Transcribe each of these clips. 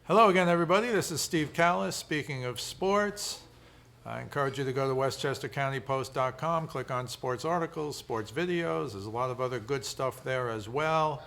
Hello again, everybody. This is Steve Kallas, speaking of sports. I encourage you to go to westchestercountypost.com, click on sports articles, sports videos. There's a lot of other good stuff there as well.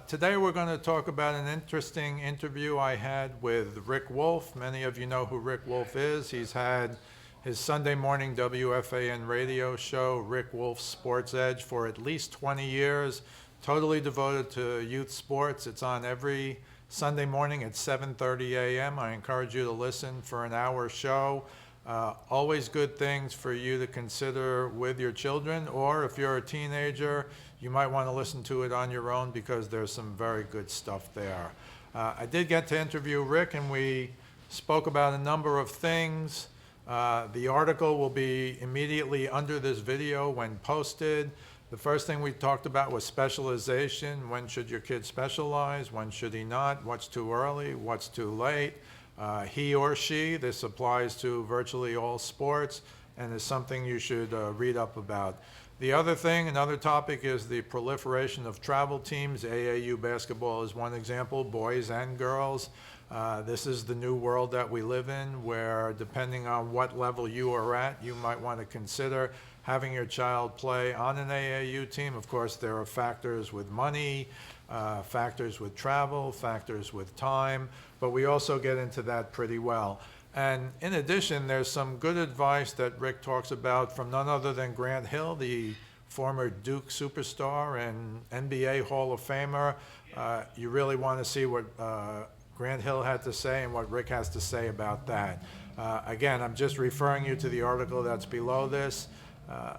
Today we're going to talk about an interesting interview I had with Rick Wolff. Many of you know who Rick Wolff is. He's had his Sunday morning WFAN radio show, Rick Wolff's Sports Edge, for at least 20 years, totally devoted to youth sports. It's on every Sunday morning at 7:30 a.m. I encourage you to listen for an hour show. Always good things for you to consider with your children, or if you're a teenager, you might want to listen to it on your own because there's some very good stuff there. I did get to interview Rick, and we spoke about a number of things. The article will be immediately under this video when posted. The first thing we talked about was specialization. When should your kid specialize? When should he not? What's too early? What's too late? He or she, this applies to virtually all sports and is something you should read up about. The other thing, another topic, is the proliferation of travel teams. AAU basketball is one example, boys and girls. This is the new world that we live in, where depending on what level you are at, you might want to consider having your child play on an AAU team. Of course, there are factors with money, factors with travel, factors with time, but we also get into that pretty well. And in addition, there's some good advice that Rick talks about from none other than Grant Hill, the former Duke superstar and NBA Hall of Famer. You really want to see what Grant Hill had to say and what Rick has to say about that. Again, I'm just referring you to the article that's below this.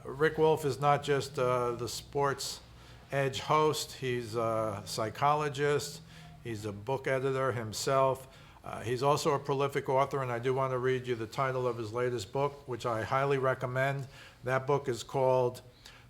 Rick Wolff is not just the Sports Edge host. He's a psychologist. He's a book editor himself. He's also a prolific author, and I do want to read you the title of his latest book, which I highly recommend. That book is called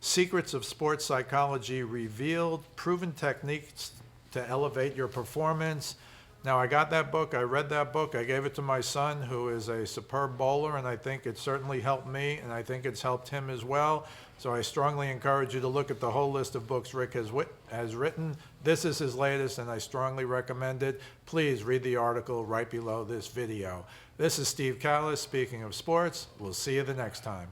Secrets of Sports Psychology Revealed, Proven Techniques to Elevate Your Performance. Now, I got that book, I read that book, I gave it to my son, who is a superb bowler, and I think it certainly helped me, and I think it's helped him as well. So I strongly encourage you to look at the whole list of books Rick has written. This is his latest, and I strongly recommend it. Please read the article right below this video. This is Steve Kallas, speaking of sports. We'll see you the next time.